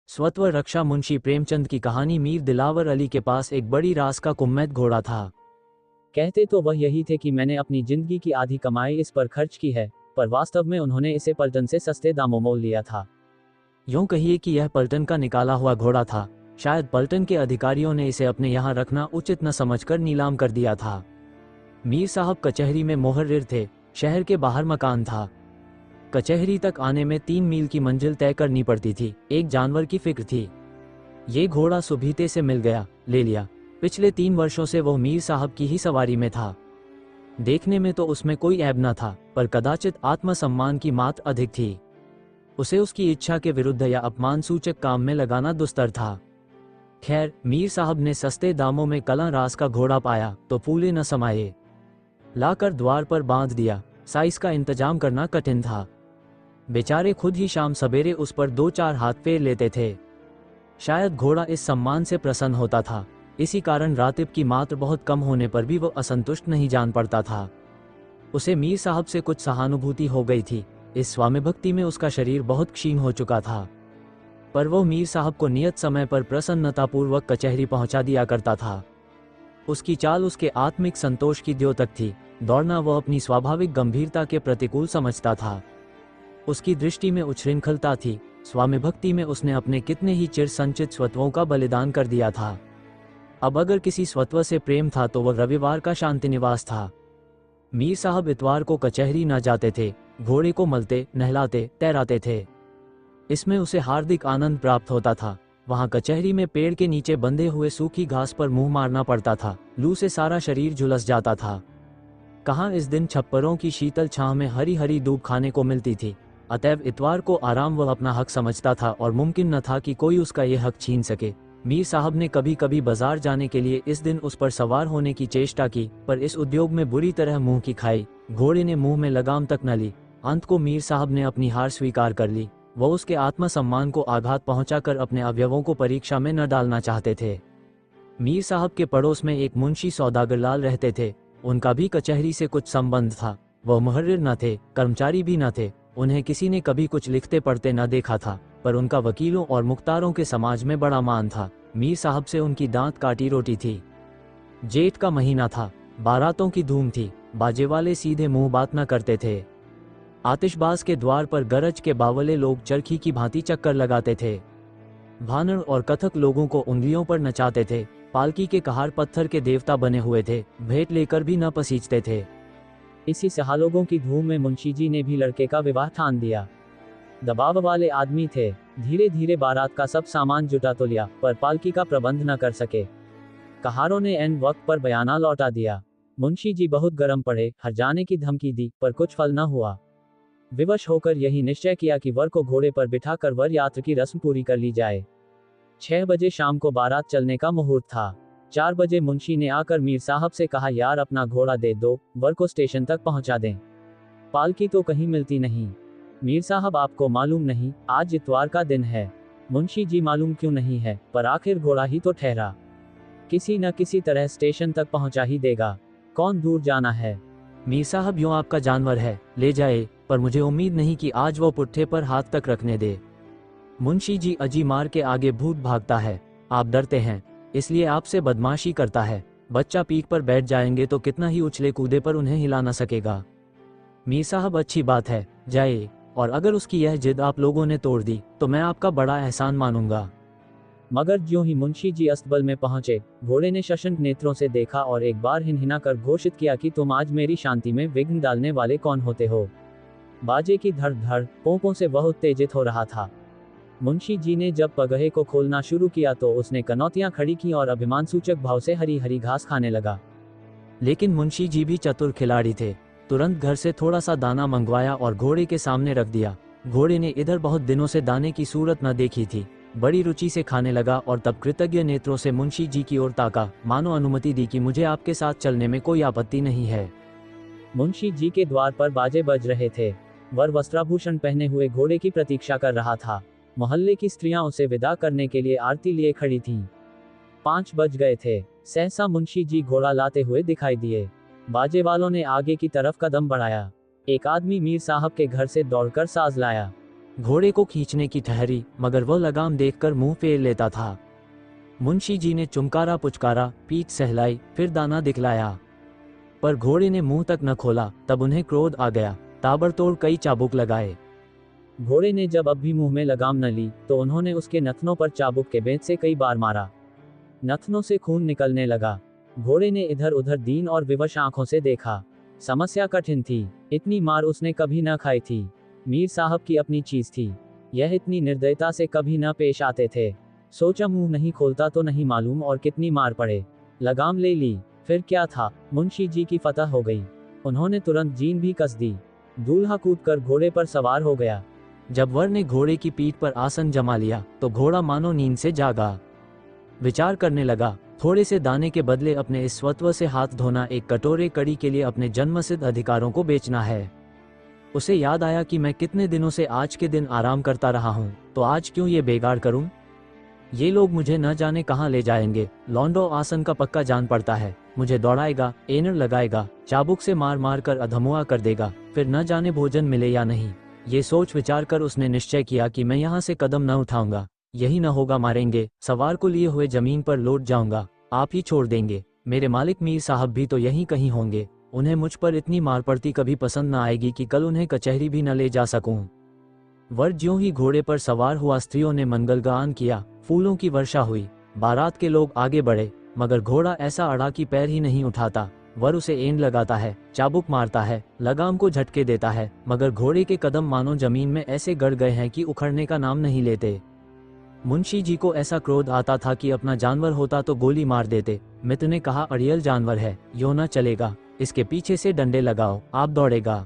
स्वत्व रक्षा मुंशी प्रेमचंद की कहानी। मीर दिलावर अली के पास एक बड़ी रास का कुम्मैत घोड़ा था। कहते तो वह यही थे कि मैंने अपनी जिंदगी की आधी कमाई इस पर खर्च की है, पर वास्तव में उन्होंने इसे पलटन से सस्ते दामों मोल लिया था। यूं कहिए कि यह पलटन का निकाला हुआ घोड़ा था। शायद पलटन के अधिकारियों ने इसे अपने यहाँ रखना उचित न समझकर नीलाम कर दिया था। मीर साहब कचहरी में मोहर्रिर थे। शहर के बाहर मकान था। कचहरी तक आने में 3 मील की मंजिल तय करनी पड़ती थी। एक जानवर की फिक्र थी। ये घोड़ा सुबीते से मिल गया, ले लिया। पिछले 3 वर्षों से वो मीर साहब की ही सवारी में था। देखने में तो उसमें कोई ऐब न था, पर कदाचित आत्मसम्मान की मात अधिक थी। उसे उसकी इच्छा के विरुद्ध या अपमान सूचक काम में लगाना दुस्तर था। खैर, मीर साहब ने सस्ते दामों में कलां रास का घोड़ा पाया तो फूले न समाये। लाकर द्वार पर बांध दिया। साइस का इंतजाम करना कठिन था। बेचारे खुद ही शाम सवेरे उस पर 2-4 हाथ फेर लेते थे। शायद घोड़ा इस सम्मान से प्रसन्न होता था। इसी कारण रातिब की मात्र बहुत कम होने पर भी वो असंतुष्ट नहीं जान पड़ता था। उसे मीर साहब से कुछ सहानुभूति हो गई थी। इस स्वामिभक्ति में उसका शरीर बहुत क्षीण हो चुका था, पर वो मीर साहब को नियत समय पर प्रसन्नतापूर्वक कचहरी पहुंचा दिया करता था। उसकी चाल उसके आत्मिक संतोष की द्योतक थी। दौड़ना वह अपनी स्वाभाविक गंभीरता के प्रतिकूल समझता था। उसकी दृष्टि में उच्छृंखलता थी। स्वामिभक्ति में उसने अपने कितने ही चिर संचित स्वत्वों का बलिदान कर दिया था। अब अगर किसी स्वत्व से प्रेम था तो वह रविवार का शांति निवास था। मीर साहब इतवार को कचहरी न जाते थे। घोड़े को मलते, नहलाते, तैराते थे। इसमें उसे हार्दिक आनंद प्राप्त होता था। वहां कचहरी में पेड़ के नीचे बंधे हुए सूखी घास पर मुंह मारना पड़ता था। लू से सारा शरीर झुलस जाता था। कहाँ इस दिन छप्परों की शीतल छांव में हरी हरी दूब खाने को मिलती थी। अतएव इतवार को आराम वह अपना हक समझता था और मुमकिन न था कि कोई उसका ये हक छीन सके। मीर साहब ने कभी कभी बाजार जाने के लिए इस दिन उस पर सवार होने की चेष्टा की, पर इस उद्योग में बुरी तरह मुंह की खाई। घोड़े ने मुंह में लगाम तक न ली। अंत को मीर साहब ने अपनी हार स्वीकार कर ली। वह उसके आत्मसम्मान को आघात पहुंचाकर अपने अवयवों को परीक्षा में न डालना चाहते थे। मीर साहब के पड़ोस में एक मुंशी सौदागर लाल रहते थे। उनका भी कचहरी से कुछ संबंध था। वह मुहर्रिर न थे, कर्मचारी भी न थे। उन्हें किसी ने कभी कुछ लिखते पढ़ते न देखा था, पर उनका वकीलों और मुख्तारों के समाज में बड़ा मान था। मीर साहब से उनकी दांत काटी रोटी थी। जेठ का महीना था। बारातों की धूम थी। बाजे वाले सीधे मुंह बात न करते थे। आतिशबाज के द्वार पर गरज के बावले लोग चरखी की भांति चक्कर लगाते थे। भानड़ और कथक लोगों को उंगलियों पर नचाते थे। पालकी के कहार पत्थर के देवता बने हुए थे। भेंट लेकर भी न पसीजते थे। इसी सहालोगों की धूम में मुंशी जी ने भी लड़के का विवाह ठान दिया। दबाव वाले आदमी थे। धीरे धीरे बारात का सब सामान जुटा तो लिया, पर पालकी का प्रबंध न कर सके। कहारों ने एन वक्त पर बयाना लौटा दिया। मुंशी जी बहुत गर्म पड़े, हर जाने की धमकी दी, पर कुछ फल न हुआ। विवश होकर यही निश्चय किया कि वर को घोड़े पर बिठाकर वर यात्र की रस्म पूरी कर ली जाए। 6 बजे शाम को बारात चलने का मुहूर्त था। 4 बजे मुंशी ने आकर मीर साहब से कहा, यार अपना घोड़ा दे दो, वर को स्टेशन तक पहुंचा दें। पालकी तो कहीं मिलती नहीं। मीर साहब आपको मालूम नहीं, आज इतवार का दिन है। मुंशी जी मालूम क्यों नहीं है, पर आखिर घोड़ा ही तो ठहरा। किसी न किसी तरह स्टेशन तक पहुंचा ही देगा। कौन दूर जाना है। मीर साहब यूं आपका जानवर है, ले जाए, पर मुझे उम्मीद नहीं कि आज वो पुट्ठे पर हाथ तक रखने दे। मुंशी जी अजी मार के आगे भूत भागता है। आप डरते हैं, इसलिए आपसे बदमाशी करता है। बच्चा पीठ पर बैठ जाएंगे तो कितना ही उछले कूदे पर उन्हें हिला न सकेगा। मीर साहब अच्छी बात है, जाए, और अगर उसकी यह जिद आप लोगों ने तोड़ दी तो मैं आपका बड़ा एहसान मानूंगा। मगर ज्यों ही मुंशी जी अस्तबल में पहुंचे, घोड़े ने शशंक नेत्रों से देखा और एक बार हिनहिना कर घोषित किया कि तुम आज मेरी शांति में विघ्न डालने वाले कौन होते हो। बाजे की धड़ धड़ पोंपों से वह उत्तेजित हो रहा था। मुंशी जी ने जब पगहे को खोलना शुरू किया तो उसने कनौतियां खड़ी की और अभिमान सूचक भाव से हरी हरी घास खाने लगा। लेकिन मुंशी जी भी चतुर खिलाड़ी थे। तुरंत घर से थोड़ा सा दाना मंगवाया और घोड़े के सामने रख दिया। घोड़े ने इधर बहुत दिनों से दाने की सूरत न देखी थी। बड़ी रुचि से खाने लगा और तब कृतज्ञ नेत्रों से मुंशी जी की ओर ताका, मानो अनुमति दी कि मुझे आपके साथ चलने में कोई आपत्ति नहीं है। मुंशी जी के द्वार पर बाजे बज रहे थे। वर वस्त्राभूषण पहने हुए घोड़े की प्रतीक्षा कर रहा था। मोहल्ले की स्त्रियां उसे विदा करने के लिए आरती लिए खड़ी थीं। 5 बज गए थे। सहसा मुंशी जी घोड़ा लाते हुए दिखाई दिए। बाजे वालों ने आगे की तरफ कदम बढ़ाया। एक आदमी मीर साहब के घर से दौड़कर साज लाया। घोड़े को खींचने की ठहरी, मगर वह लगाम देखकर मुंह फेर लेता था। मुंशी जी ने चुमकारा पुचकारा, पीठ सहलाई, फिर दाना दिखलाया, पर घोड़े ने मुंह तक न खोला। तब उन्हें क्रोध आ गया, ताबड़तोड़ कई चाबुक लगाए। घोड़े ने जब अब भी मुंह में लगाम न ली तो उन्होंने उसके नथनों पर चाबुक के बेंत से कई बार मारा। नथनों से खून निकलने लगा। घोड़े ने इधर उधर दीन और विवश आंखों से देखा। समस्या कठिन थी, इतनी मार उसने कभी न खाई थी। मीर साहब की अपनी चीज थी, यह इतनी निर्दयता से कभी न पेश आते थे। सोचा मुंह नहीं खोलता तो नहीं मालूम और कितनी मार पड़े। लगाम ले ली, फिर क्या था, मुंशी जी की फतह हो गई। उन्होंने तुरंत जीन भी कस दी। दूल्हा कूदकर घोड़े पर सवार हो गया। जब वर ने घोड़े की पीठ पर आसन जमा लिया तो घोड़ा मानो नींद से जागा। विचार करने लगा, थोड़े से दाने के बदले अपने इस स्वत्व से हाथ धोना एक कटोरे कड़ी के लिए अपने जन्मसिद्ध अधिकारों को बेचना है। उसे याद आया कि मैं कितने दिनों से आज के दिन आराम करता रहा हूँ, तो आज क्यों ये बेगाड़ करूँ। ये लोग मुझे न जाने कहाँ ले जाएंगे। लौंडो आसन का पक्का जान पड़ता है, मुझे दौड़ाएगा, एनर लगाएगा, चाबुक से मार मार कर अधमुआ कर देगा, फिर न जाने भोजन मिले या नहीं। ये सोच विचार कर उसने निश्चय किया कि मैं यहाँ से कदम न उठाऊंगा। यही न होगा मारेंगे, सवार को लिए हुए जमीन पर लौट जाऊंगा, आप ही छोड़ देंगे। मेरे मालिक मीर साहब भी तो यहीं कहीं होंगे, उन्हें मुझ पर इतनी मार पड़ती कभी पसंद न आएगी कि कल उन्हें कचहरी भी न ले जा सकूं। वर ज्यों ही घोड़े पर सवार हुआ, स्त्रियों ने मंगलगान किया, फूलों की वर्षा हुई, बारात के लोग आगे बढ़े, मगर घोड़ा ऐसा अड़ा कि पैर ही नहीं उठाता। वर उसे एंड लगाता है, चाबुक मारता है, लगाम को झटके देता है, मगर घोड़े के कदम मानो जमीन में ऐसे गड़ गए हैं कि उखड़ने का नाम नहीं लेते। मुंशी जी को ऐसा क्रोध आता था कि अपना जानवर होता तो गोली मार देते। मित्र ने कहा, अड़ियल जानवर है, यो न चलेगा, इसके पीछे से डंडे लगाओ, आप दौड़ेगा।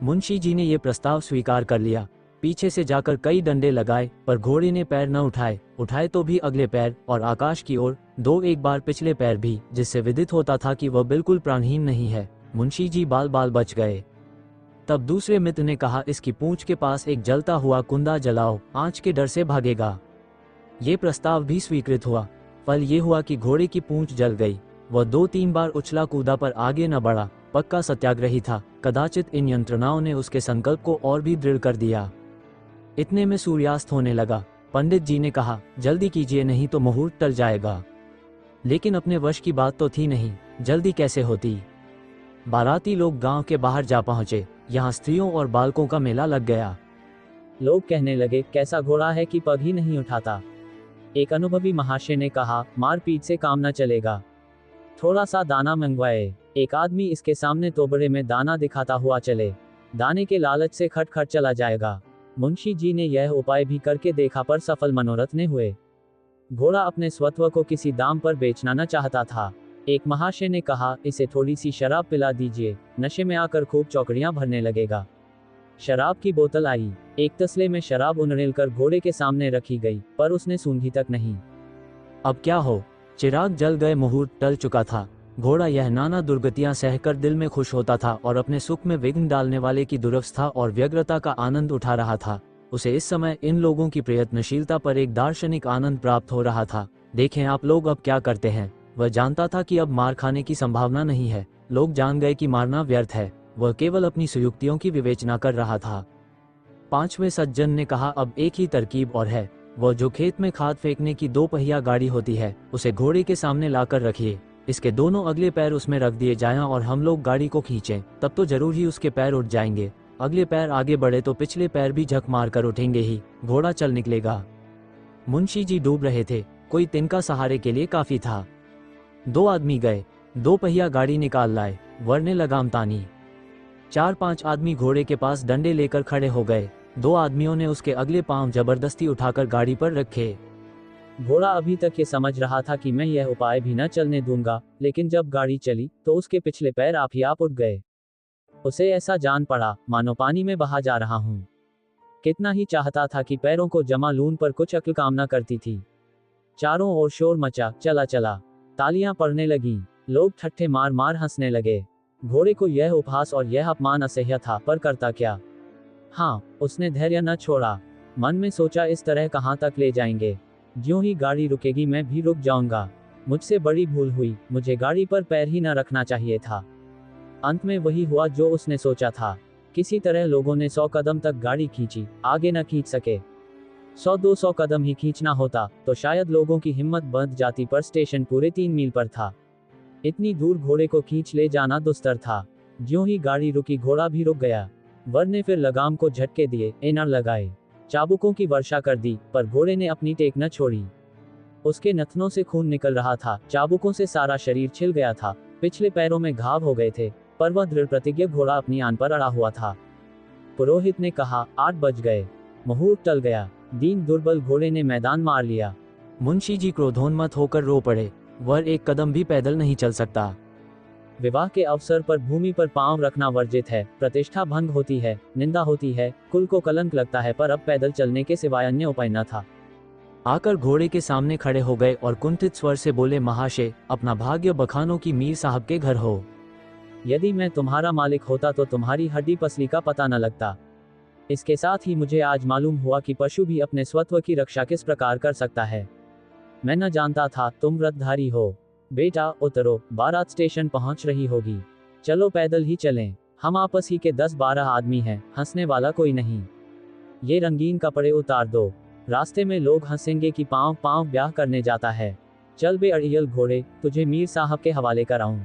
मुंशी जी ने ये प्रस्ताव स्वीकार कर लिया। पीछे से जाकर कई डंडे लगाए, पर घोड़े ने पैर न उठाए तो भी अगले पैर और आकाश की ओर, दो एक बार पिछले पैर भी, जिससे विदित होता था कि वह बिल्कुल प्राणहीन नहीं है। मुंशी जी बाल बाल बच गए। तब दूसरे मित्र ने कहा, इसकी पूंछ के पास एक जलता हुआ कुंदा जलाओ, आंच के डर से भागेगा। ये प्रस्ताव भी स्वीकृत हुआ। फल ये हुआ कि घोड़े की पूंछ जल गई। वह 2-3 बार उछला कूदा पर आगे न बढ़ा। पक्का सत्याग्रही था। कदाचित इन यंत्रणाओं ने उसके संकल्प को और भी दृढ़ कर दिया। इतने में सूर्यास्त होने लगा। पंडित जी ने कहा, जल्दी कीजिए, नहीं तो मुहूर्त टल जाएगा। लेकिन अपने वश की बात तो थी नहीं, जल्दी कैसे होती। बाराती लोग गांव के बाहर जा पहुंचे। यहाँ स्त्रियों और बालकों का मेला लग गया। लोग कहने लगे, कैसा घोड़ा है कि पग ही नहीं उठाता। एक अनुभवी महाशय ने कहा, मारपीट से काम न चलेगा, थोड़ा सा दाना मंगवाए। एक आदमी इसके सामने तोबड़े में दाना दिखाता हुआ चले, दाने के लालच से खटखट चला जाएगा। मुंशी जी ने यह उपाय भी करके देखा, पर सफल मनोरथ ने हुए। घोड़ा अपने स्वत्व को किसी दाम पर बेचना न चाहता था। एक महाशय ने कहा, इसे थोड़ी सी शराब पिला दीजिए, नशे में आकर खूब चौकड़ियां भरने लगेगा। शराब की बोतल आई, एक तसले में शराब उनड़ेल कर घोड़े के सामने रखी गई, पर उसने सूंघी तक नहीं। अब क्या हो, चिराग जल गए, मुहूर्त टल चुका था। घोड़ा यह नाना दुर्गतियां सहकर दिल में खुश होता था और अपने सुख में विघ्न डालने वाले की दुरवस्था और व्यग्रता का आनंद उठा रहा था। उसे इस समय इन लोगों की प्रयत्नशीलता पर एक दार्शनिक आनंद प्राप्त हो रहा था। देखें आप लोग अब क्या करते हैं। वह जानता था कि अब मार खाने की संभावना नहीं है। लोग जान गए कि मारना व्यर्थ है। वह केवल अपनी सुयुक्तियों की विवेचना कर रहा था। 5वें सज्जन ने कहा, अब एक ही तरकीब और है। वह जो खेत में खाद फेंकने की 2 पहिया गाड़ी होती है, उसे घोड़े के सामने लाकर रखिए। इसके दोनों अगले पैर उसमें रख दिए जाएं और हम लोग गाड़ी को खींचें, तब तो जरूर ही उसके पैर उठ जाएंगे। अगले पैर आगे बढ़े तो पिछले पैर भी झक मार कर उठेंगे ही, घोड़ा चल निकलेगा। मुंशी जी डूब रहे थे, कोई तिनका सहारे के लिए काफी था। 2 आदमी गए, 2 पहिया गाड़ी निकाल लाए, वर ने लगाम तानी। 4-5 आदमी घोड़े के पास डंडे लेकर खड़े हो गए। 2 आदमियों ने उसके अगले पांव जबरदस्ती उठाकर गाड़ी पर रखे। घोड़ा अभी तक ये समझ रहा था कि मैं यह उपाय भी न चलने दूंगा, लेकिन जब गाड़ी चली तो उसके पिछले पैर आप ही आप उठ गए। उसे ऐसा जान पड़ा मानो पानी में बहा जा रहा हूं। कितना ही चाहता था कि पैरों को जमा लूं, पर कुछ अक्ल काम न करती थी। चारों ओर शोर मचा, चला चला, तालियां पड़ने लगी, लोग ठट्ठे मार मार हंसने लगे। घोड़े को यह उपहास और यह अपमान असह्य था, पर करता क्या। हाँ, उसने धैर्य न छोड़ा। मन में सोचा, इस तरह कहां तक ले जाएंगे। ज्यों ही गाड़ी रुकेगी मैं भी रुक जाऊंगा। मुझसे बड़ी भूल हुई, मुझे गाड़ी पर पैर ही न रखना चाहिए था। अंत में वही हुआ जो उसने सोचा था। किसी तरह लोगों ने 100 कदम तक गाड़ी खींची, आगे न खींच सके। 100-200 कदम ही खींचना होता तो शायद लोगों की हिम्मत बंध जाती, पर स्टेशन पूरे 3 मील पर था। इतनी दूर घोड़े को खींच ले जाना दुस्तर था। ज्यों ही गाड़ी रुकी, घोड़ा भी रुक गया। वर ने फिर लगाम को झटके दिए, एनर लगाए, चाबुकों की वर्षा कर दी, पर घोड़े ने अपनी टेक न छोड़ी। उसके नथनों से खून निकल रहा था, चाबुकों से सारा शरीर छिल गया था, पिछले पैरों में घाव हो गए थे, पर वह दृढ़ प्रतिज्ञ घोड़ा अपनी आन पर अड़ा हुआ था। पुरोहित ने कहा, 8 बज गए, मुहूर्त टल गया। दीन दुर्बल घोड़े ने मैदान मार लिया। मुंशी जी क्रोधोन्मत्त होकर रो पड़े। वर एक कदम भी पैदल नहीं चल सकता। विवाह के अवसर पर भूमि पर पांव रखना वर्जित है, प्रतिष्ठा भंग होती है, निंदा होती है, कुल को कलंक लगता है, पर अब पैदल चलने के सिवाय अन्य उपाय न था। आकर घोड़े के सामने खड़े हो गए और कुंठित स्वर से बोले, महाशय, अपना भाग्य बखानो कि मीर साहब के घर हो। यदि मैं तुम्हारा मालिक होता तो तुम्हारी हड्डी पसली का पता न लगता। इसके साथ ही मुझे आज मालूम हुआ कि पशु भी अपने स्वत्व की रक्षा किस प्रकार कर सकता है। मैं न जानता था तुम व्रतधारी हो। बेटा उतरो, बारात स्टेशन पहुंच रही होगी। चलो पैदल ही चलें। हम आपस ही के 10-12 आदमी हैं, हंसने वाला कोई नहीं। ये रंगीन कपड़े उतार दो, रास्ते में लोग हंसेंगे कि पांव पांव ब्याह करने जाता है। चल बे अड़ियल घोड़े, तुझे मीर साहब के हवाले कराऊं।